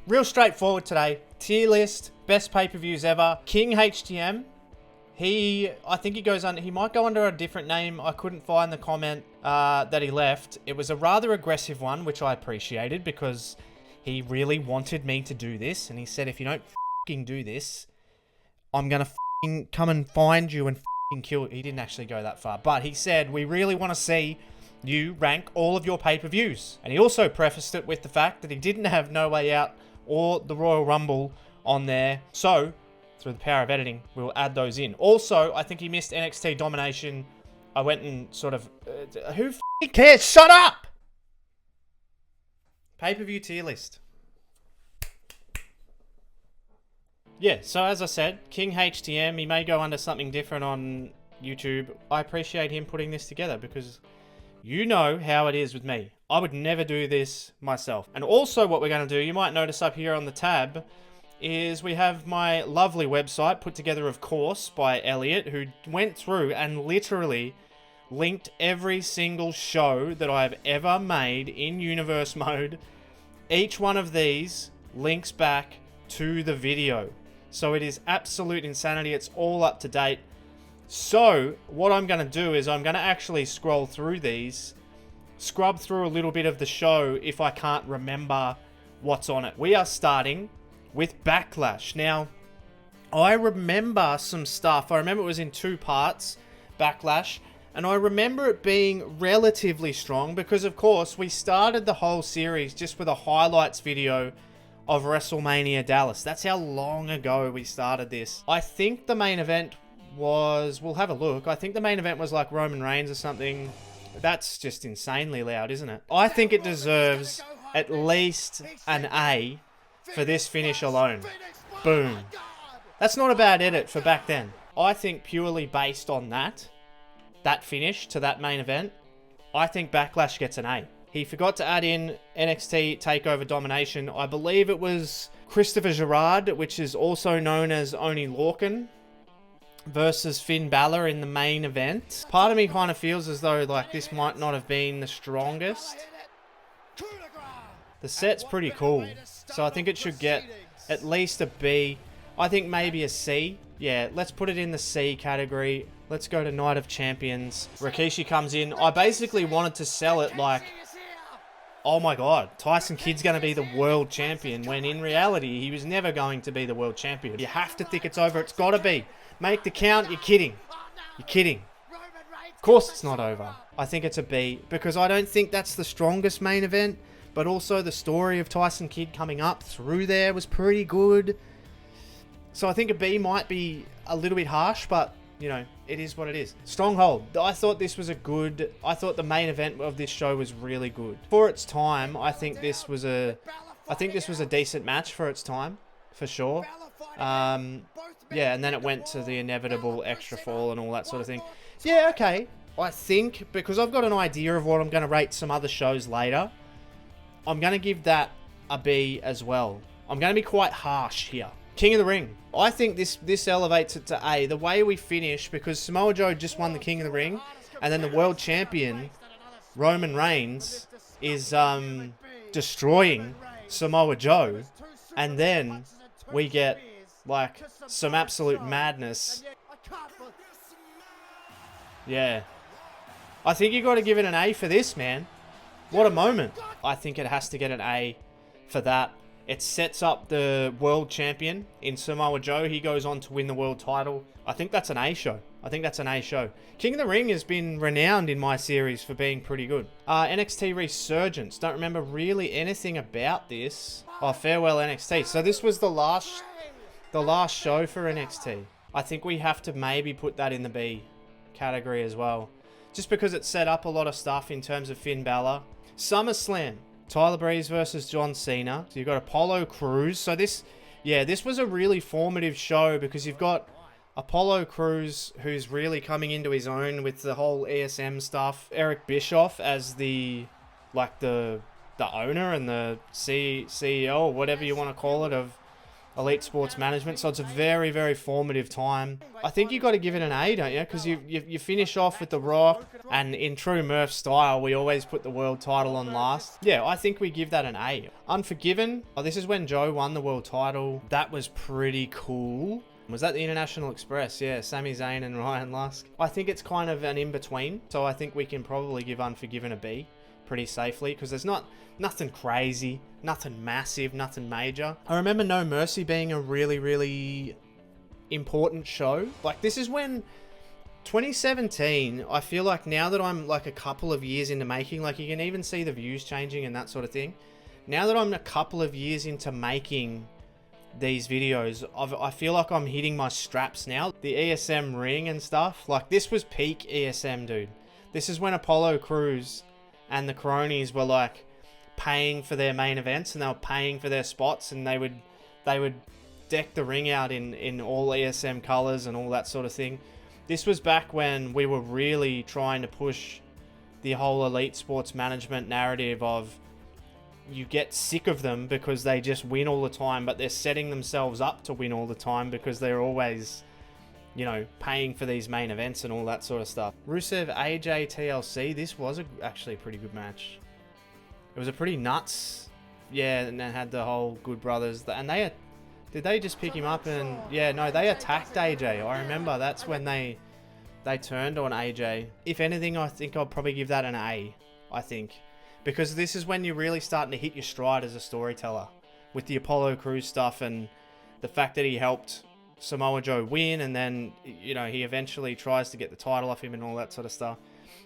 real straightforward today. Tier list, best pay-per-views ever. King HTM. I think he goes under, he might go under a different name. I couldn't find the comment that he left. It was a rather aggressive one, which I appreciated because he really wanted me to do this. And he said, if you don't f***ing do this, I'm going to f***ing come and find you and f***ing kill. He didn't actually go that far, but he said, we really want to see you rank all of your pay-per-views. And he also prefaced it with the fact that he didn't have No Way Out or the Royal Rumble on there. So, through the power of editing, we'll add those in. Also, I think he missed NXT Domination. I went and sort of... who f***ing cares? Shut up! Pay-per-view tier list. Yeah, so as I said, King HTM, he may go under something different on YouTube. I appreciate him putting this together because you know how it is with me. I would never do this myself. And also what we're going to do, you might notice up here on the tab, is we have my lovely website put together, of course, by Elliot, who went through and literally linked every single show that I've ever made in universe mode. Each one of these links back to the video. So it is absolute insanity. It's all up to date. So what I'm going to do is I'm going to actually scroll through these, scrub through a little bit of the show if I can't remember what's on it. We are starting with Backlash. Now, I remember some stuff. I remember it was in 2 parts, Backlash, and I remember it being relatively strong because, of course, we started the whole series just with a highlights video of WrestleMania Dallas. That's how long ago we started this. I think the main event was, we'll have a look, I think the main event was like Roman Reigns or something. That's just insanely loud, isn't it? I think it deserves at least an A for this finish alone. Boom. That's not a bad edit for back then. I think purely based on that finish to that main event, I think Backlash gets an A. He forgot to add in NXT TakeOver Domination. I believe it was Christopher Gerard, which is also known as Oney Lorcan, versus Finn Balor in the main event. Part of me kind of feels as though like this might not have been the strongest. The set's pretty cool, so I think it should get at least a B. I think maybe a C. Yeah, let's put it in the C category. Let's go to Night of Champions. Rikishi comes in. I basically wanted to sell it like, oh my god, Tyson Kidd's going to be the world champion, when in reality, he was never going to be the world champion. You have to think it's over. It's got to be. Make the count. You're kidding. You're kidding. Of course it's not over. I think it's a B, because I don't think that's the strongest main event, but also the story of Tyson Kidd coming up through there was pretty good. So I think a B might be a little bit harsh, but, you know, it is what it is. Stronghold. I thought this was I thought the main event of this show was really good. For its time, I think this was a decent match for its time, for sure. Yeah, and then it went to the inevitable extra fall and all that sort of thing. Yeah, okay. I think, because I've got an idea of what I'm going to rate some other shows later, I'm going to give that a B as well. I'm going to be quite harsh here. King of the Ring. I think this elevates it to A. The way we finish, because Samoa Joe just won the King of the Ring, and then the world champion, Roman Reigns, is destroying Samoa Joe, and then we get like some absolute madness. Yeah. I think you got to give it an A for this, man. What a moment. I think it has to get an A for that. It sets up the world champion in Samoa Joe. He goes on to win the world title. I think that's an A show. I think that's an A show. King of the Ring has been renowned in my series for being pretty good. NXT Resurgence. Don't remember really anything about this. Oh, Farewell NXT. So this was the last show for NXT. I think we have to maybe put that in the B category as well, just because it set up a lot of stuff in terms of Finn Balor. Summerslam. Tyler Breeze versus John Cena. So you've got Apollo Crews. So this was a really formative show, because you've got Apollo Crews, who's really coming into his own with the whole ESM stuff. Eric Bischoff as the owner and the CEO, or whatever you want to call it, of Elite Sports Management. So it's a very, very formative time. I think you got to give it an A, don't you? Because you finish off with The Rock, and in true Murph style, we always put the world title on last. Yeah, I think we give that an A. Unforgiven. Oh, this is when Joe won the world title. That was pretty cool. Was that the International Express? Yeah, Sami Zayn and Ryan Lusk. I think it's kind of an in-between. So I think we can probably give Unforgiven a B pretty safely, because there's nothing crazy, nothing massive, nothing major. I remember No Mercy being a really, really important show. Like, this is when 2017, I feel like now that I'm like a couple of years into making, like you can even see the views changing and that sort of thing. Now that I'm a couple of years into making these videos, I feel like I'm hitting my straps now. The ESM ring and stuff, like this was peak ESM, dude. This is when Apollo Crews and the cronies were like paying for their main events, and they were paying for their spots, and they would deck the ring out in all ESM colors and all that sort of thing. This was back when we were really trying to push the whole Elite Sports Management narrative of you get sick of them because they just win all the time, but they're setting themselves up to win all the time because they're always, you know, paying for these main events and all that sort of stuff. Rusev, AJ, TLC. This was actually a pretty good match. It was a pretty nuts. Yeah, and it had the whole Good Brothers. And did they just pick him up and... Yeah, no, they attacked AJ. I remember that's when they turned on AJ. If anything, I think I'll probably give that an A, I think. Because this is when you're really starting to hit your stride as a storyteller. With the Apollo Crews stuff and the fact that he helped Samoa Joe win, and then, you know, he eventually tries to get the title off him and all that sort of stuff.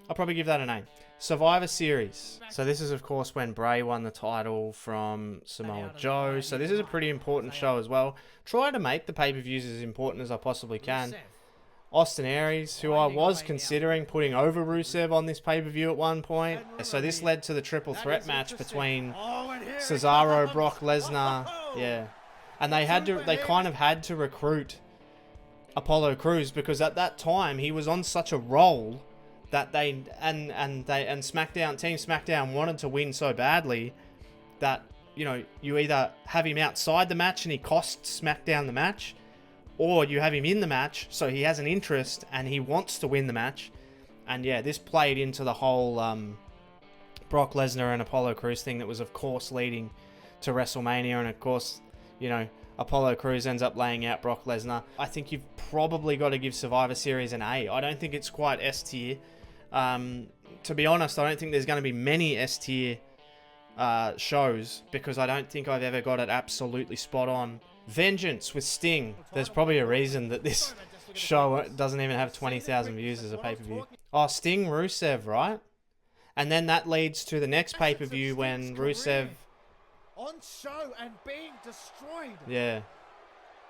I'll probably give that an A. Survivor Series. So this is, of course, when Bray won the title from Samoa Joe. So this is a pretty important show as well. Try to make the pay-per-views as important as I possibly can. Austin Aries, who I was considering putting over Rusev on this pay-per-view at one point. So this led to the triple threat match between Cesaro, Brock Lesnar. Yeah. And they kind of had to recruit Apollo Crews, because at that time he was on such a roll that Team SmackDown wanted to win so badly that, you know, you either have him outside the match and he costs SmackDown the match, or you have him in the match so he has an interest and he wants to win the match. And yeah, this played into the whole Brock Lesnar and Apollo Crews thing that was, of course, leading to WrestleMania. And of course, you know, Apollo Crews ends up laying out Brock Lesnar. I think you've probably got to give Survivor Series an A. I don't think it's quite S tier. To be honest, I don't think there's going to be many S tier shows, because I don't think I've ever got it absolutely spot on. Vengeance with Sting. There's probably a reason that this show doesn't even have 20,000 views as a pay-per-view. Oh, Sting Rusev, right? And then that leads to the next pay-per-view when Rusev... on show and being destroyed. Yeah.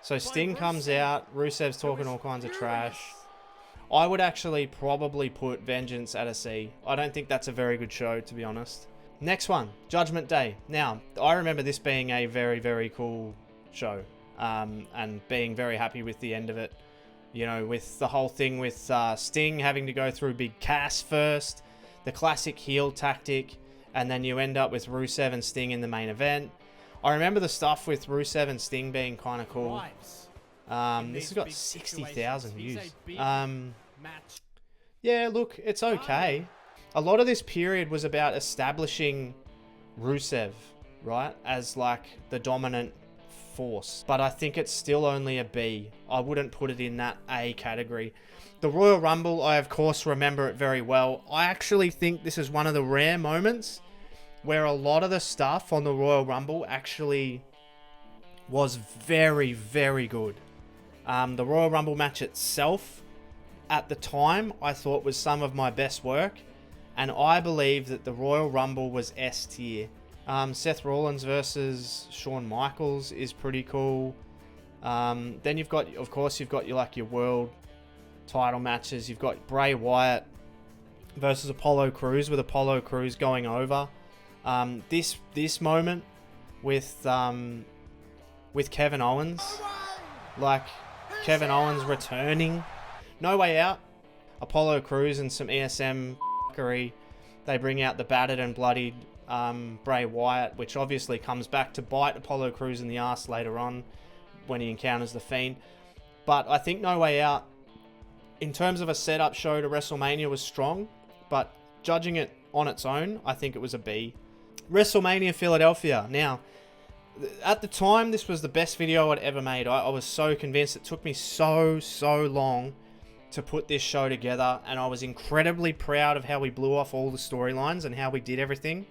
So Sting comes out, Rusev's talking all kinds of trash. I would actually probably put Vengeance at a C. I don't think that's a very good show, to be honest. Next one, Judgment Day. Now, I remember this being a very, very cool show, and being very happy with the end of it. You know, with the whole thing with Sting having to go through Big Cass first, the classic heel tactic, and then you end up with Rusev and Sting in the main event. I remember the stuff with Rusev and Sting being kind of cool. This has got 60,000 views. Yeah, look, it's okay. A lot of this period was about establishing Rusev, right, as like the dominant force. But I think it's still only a B. I wouldn't put it in that A category. The Royal Rumble, I of course remember it very well. I actually think this is one of the rare moments where a lot of the stuff on the Royal Rumble actually was very, very good. The Royal Rumble match itself, at the time, I thought was some of my best work. And I believe that the Royal Rumble was S tier. Seth Rollins versus Shawn Michaels is pretty cool. Then you've got, of course, you've got your world title matches. You've got Bray Wyatt versus Apollo Crews, with Apollo Crews going over. This moment with Kevin Owens, like Kevin Owens returning, No Way Out, Apollo Crews and some ESM fuckery. They bring out the battered and bloodied Bray Wyatt, which obviously comes back to bite Apollo Crews in the ass later on. when he encounters The Fiend. But I think No Way Out, in terms of a setup show to WrestleMania, was strong. But judging it on its own, I think it was a B. WrestleMania Philadelphia. Now, at the time, this was the best video I'd ever made. I was so convinced. It took me so long to put this show together, and I was incredibly proud of how we blew off all the storylines and how we did everything.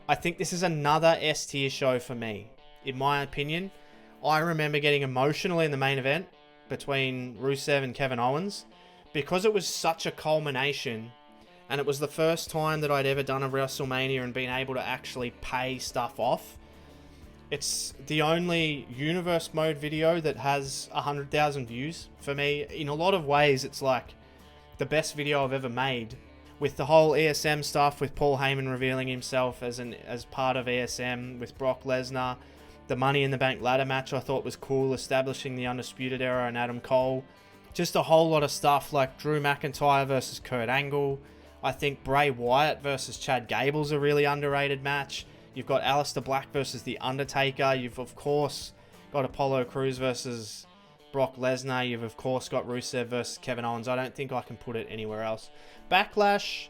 I think this is another S tier show for me, in my opinion. I remember getting emotional in the main event between Rusev and Kevin Owens because it was such a culmination, and it was the first time that I'd ever done a WrestleMania and been able to actually pay stuff off. It's the only Universe Mode video that has 100,000 views. For me, in a lot of ways, it's like the best video I've ever made. With the whole ESM stuff, with Paul Heyman revealing himself as part of ESM, with Brock Lesnar, the Money in the Bank ladder match I thought was cool, establishing the Undisputed Era and Adam Cole. Just a whole lot of stuff like Drew McIntyre versus Kurt Angle. I think Bray Wyatt versus Chad Gable's a really underrated match. You've got Aleister Black versus The Undertaker. You've, of course, got Apollo Crews versus Brock Lesnar. You've, of course, got Rusev versus Kevin Owens. I don't think I can put it anywhere else. Backlash.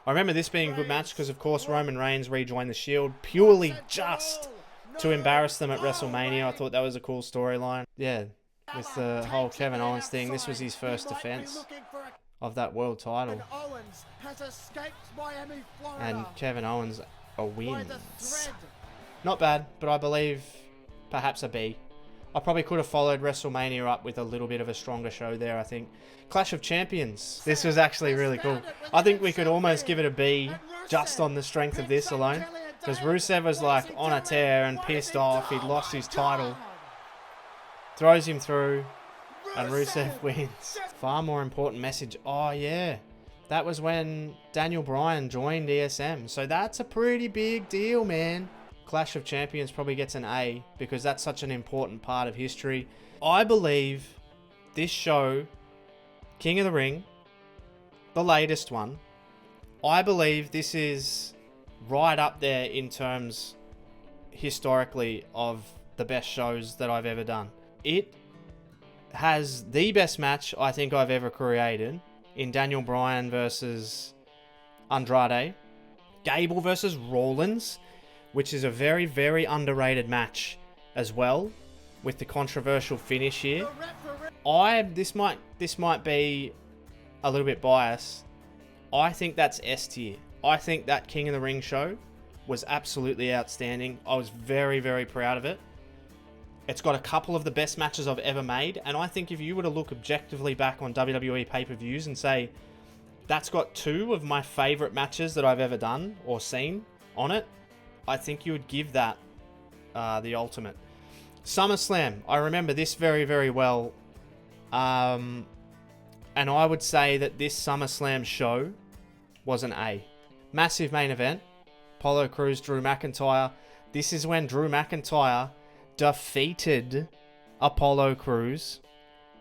I remember this being a good match because, of course, Roman Reigns rejoined the Shield purely just to embarrass them at WrestleMania. I thought that was a cool storyline. Yeah, with the whole Kevin Owens thing. This was his first defense of that world title. And Kevin Owens wins. Not bad, but I believe perhaps a B. I probably could have followed WrestleMania up with a little bit of a stronger show there, I think. Clash of Champions. This was actually really cool. I think we could almost give it a B just on the strength of this alone. Because Rusev was like on a tear and pissed off. He'd lost his title. Throws him through. And Rusev wins. Far more important message. Oh, yeah. That was when Daniel Bryan joined ESM. So that's a pretty big deal, man. Clash of Champions probably gets an A because that's such an important part of history. I believe this show, King of the Ring, the latest one, I believe this is right up there in terms historically of the best shows that I've ever done. It has the best match I think I've ever created in Daniel Bryan versus Andrade, Gable versus Rollins, which is a very, very underrated match as well, with the controversial finish here. This might be a little bit biased. I think that's S tier. I think that King of the Ring show was absolutely outstanding. I was very, very proud of it. It's got a couple of the best matches I've ever made, and I think if you were to look objectively back on WWE pay-per-views and say, that's got two of my favourite matches that I've ever done or seen on it, I think you would give that the ultimate. SummerSlam, I remember this very, very well. And I would say that this SummerSlam show was an A. Massive main event. Apollo Crews, Drew McIntyre. This is when Drew McIntyre defeated Apollo Crews.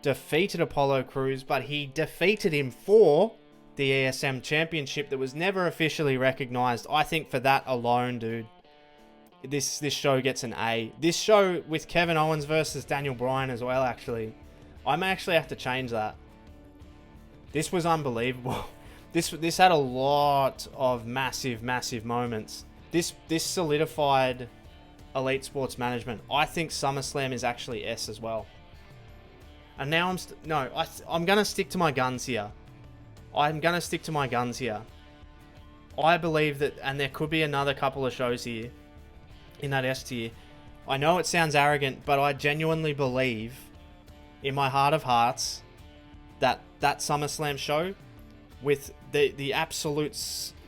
But he defeated him for the ESM Championship that was never officially recognized. I think for that alone, dude, this show gets an A. This show with Kevin Owens versus Daniel Bryan as well, actually. I may actually have to change that. This was unbelievable. This had a lot of massive, massive moments. This solidified Elite Sports Management. I think SummerSlam is actually S as well. And now I'm going to stick to my guns here. I believe that, and there could be another couple of shows here in that S tier. I know it sounds arrogant, but I genuinely believe in my heart of hearts that SummerSlam show with the absolute,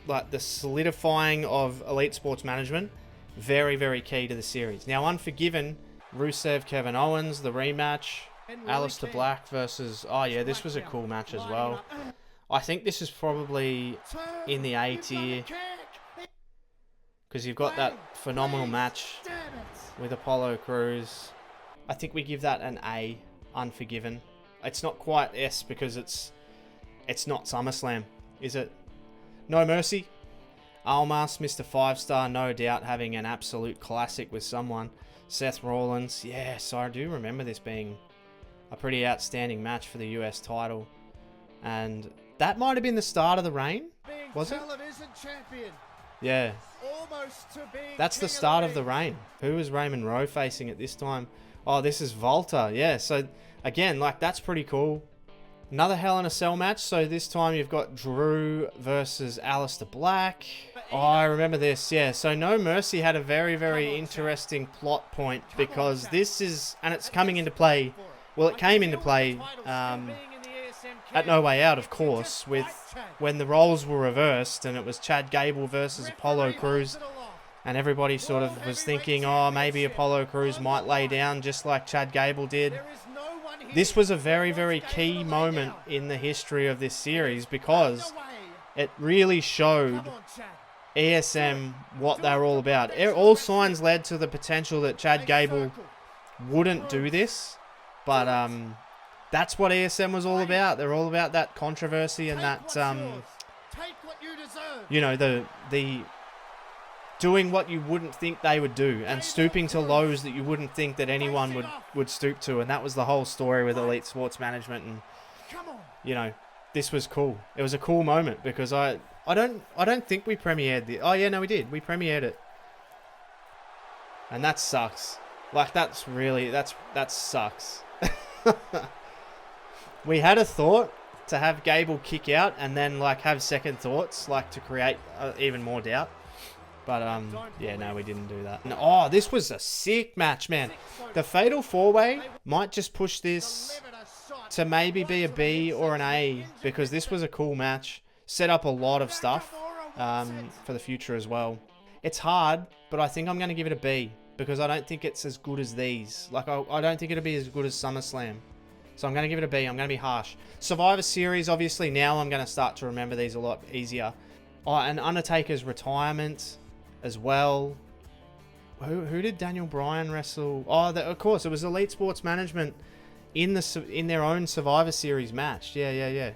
like the solidifying of Elite Sports Management, very, very key to the series. Now, Unforgiven, Rusev, Kevin Owens, the rematch, Aleister Black versus... Oh, yeah, this was a cool match as well. I think this is probably in the A tier because you've got that phenomenal match with Apollo Crews. I think we give that an A, Unforgiven. It's not quite S because it's not SummerSlam, is it? No Mercy. Almas, Mr. 5-Star, no doubt having an absolute classic with someone. Seth Rollins. Yeah, so I do remember this being a pretty outstanding match for the US title. And that might have been the start of the reign, was it? Champion. Yeah. Almost to being That's the start of the reign. Who was Raymond Rowe facing at this time? Oh, this is Volta. Yeah, so again, like, that's pretty cool. Another Hell in a Cell match. So this time you've got Drew versus Aleister Black. Oh, I remember this. Yeah, so No Mercy had a very, very interesting plot point because this is, and it's coming into play. Well, it came into play at No Way Out, of course, with when the roles were reversed and it was Chad Gable versus Apollo Crews. And everybody sort of was thinking, oh, maybe Apollo Crews might lay down just like Chad Gable did. This was a very, very key moment in the history of this series because it really showed ESM what they were all about. All signs led to the potential that Chad Gable wouldn't do this, but that's what ESM was all about. They're all about that controversy and that, you know, the doing what you wouldn't think they would do and stooping to lows that you wouldn't think that anyone would stoop to. And that was the whole story with Elite Sports Management. And, you know, this was cool. It was a cool moment because I don't think we premiered the... Oh, yeah, no, we did. We premiered it. And that sucks. Like, that's really... That sucks. We had a thought to have Gable kick out and then, like, have second thoughts, like, to create even more doubt. But, yeah, no, we didn't do that. And, oh, this was a sick match, man. The Fatal 4-Way might just push this to maybe be a B or an A because this was a cool match. Set up a lot of stuff for the future as well. It's hard, but I think I'm going to give it a B because I don't think it's as good as these. Like, I don't think it'll be as good as SummerSlam. So I'm going to give it a B. I'm going to be harsh. Survivor Series, obviously, now I'm going to start to remember these a lot easier. Oh, and Undertaker's retirement as well. Who did Daniel Bryan wrestle? Oh, of course, it was Elite Sports Management in their own Survivor Series match. Yeah.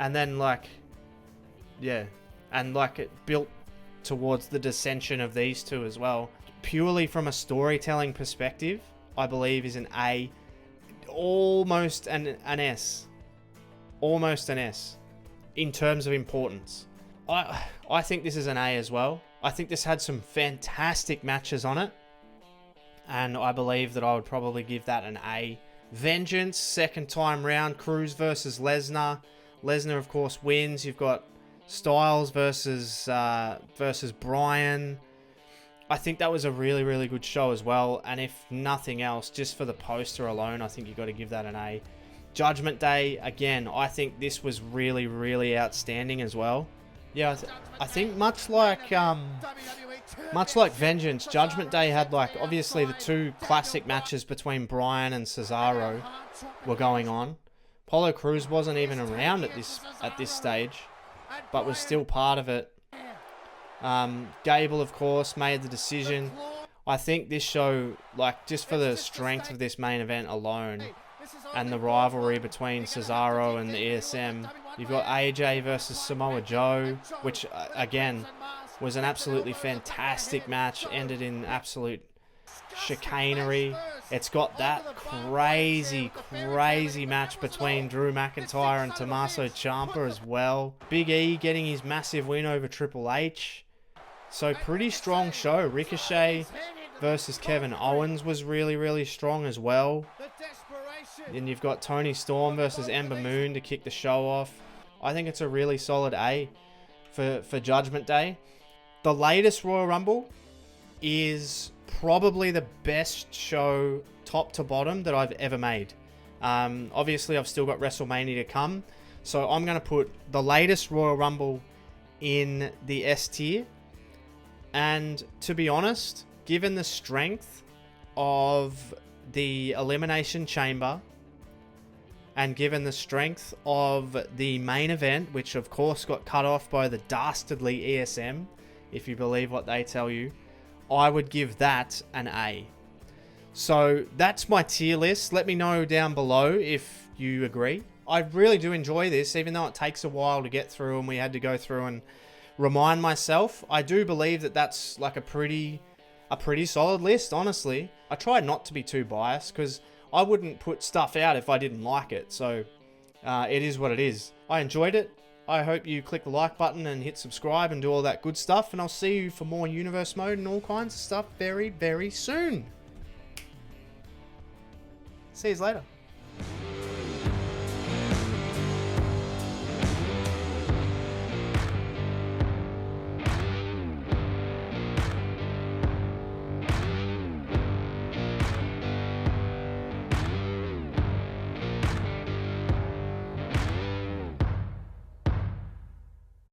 And then, like, yeah. And, like, it built towards the dissension of these two as well. Purely from a storytelling perspective, I believe is an A. Almost an S. Almost an S. In terms of importance. I think this is an A as well. I think this had some fantastic matches on it. And I believe that I would probably give that an A. Vengeance, second time round. Crews versus Lesnar. Lesnar, of course, wins. You've got Styles versus Bryan. I think that was a really, really good show as well. And if nothing else, just for the poster alone, I think you've got to give that an A. Judgment Day, again, I think this was really, really outstanding as well. Yeah, I think much like Vengeance, Judgment Day had, like, obviously the two classic matches between Bryan and Cesaro were going on. Apollo Crews wasn't even around at this stage, but was still part of it. Gable, of course, made the decision. I think this show, like, just for the strength of this main event alone and the rivalry between Cesaro and the ESM, you've got AJ versus Samoa Joe, which, again, was an absolutely fantastic match, ended in absolute chicanery. It's got that crazy match between Drew McIntyre and Tommaso Ciampa as well. Big E getting his massive win over Triple H. So pretty strong show. Ricochet versus Kevin Owens was really, really strong as well. Then you've got Toni Storm versus Ember Moon to kick the show off. I think it's a really solid A for Judgment Day. The latest Royal Rumble is probably the best show top to bottom that I've ever made. Obviously, I've still got WrestleMania to come. So I'm going to put the latest Royal Rumble in the S tier. And to be honest, given the strength of the Elimination Chamber and given the strength of the main event, which of course got cut off by the dastardly ESM, if you believe what they tell you, I would give that an A. So that's my tier list. Let me know down below if you agree. I really do enjoy this, even though it takes a while to get through and we had to go through and remind myself. I do believe that that's like a pretty a pretty solid list, honestly. I tried not to be too biased because I wouldn't put stuff out if I didn't like it. So it is what it is. I enjoyed it. I hope you click the like button and hit subscribe and do all that good stuff. And I'll see you for more universe mode and all kinds of stuff very, very soon. See you later.